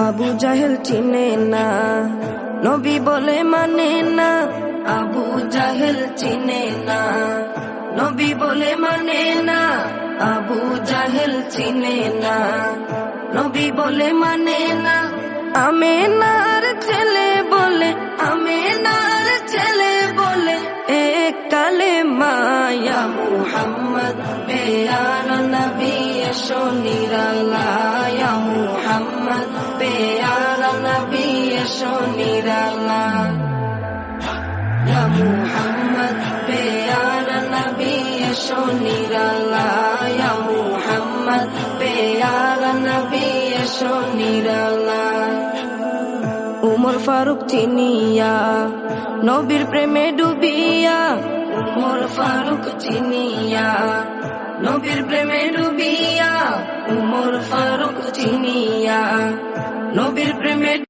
আবু জাহেল চিনে না, নবী বলে মানে না। আবু জাহেল চিনে না, নবী বলে মানে না। আবু জাহেল চিনে না, নবী বলে মানে না। আমেনার ছেলে বলে, আমেনার ছেলে বলে এক কালেমা ইয়া মুহাম্মদ পেয়ার নবী এসো নিরালায়। ইয়া মুহাম্মদ পেয়ার নবী এসো নিরালায়। ইয়া মুহাম্মদ পেয়ার নবী এসো নিরালায়। ইয়া মুহাম্মদ পেয়ার নবী এসো নিরালায়। উমর ফারুক চিনিয়া নবীর প্রেমে ডুবিয়া, উমর ফারুক চিনিয়া নবীর প্রেমে ডুবিয়া, উমর ফারুক চিনিয়া নবীর প্রেমে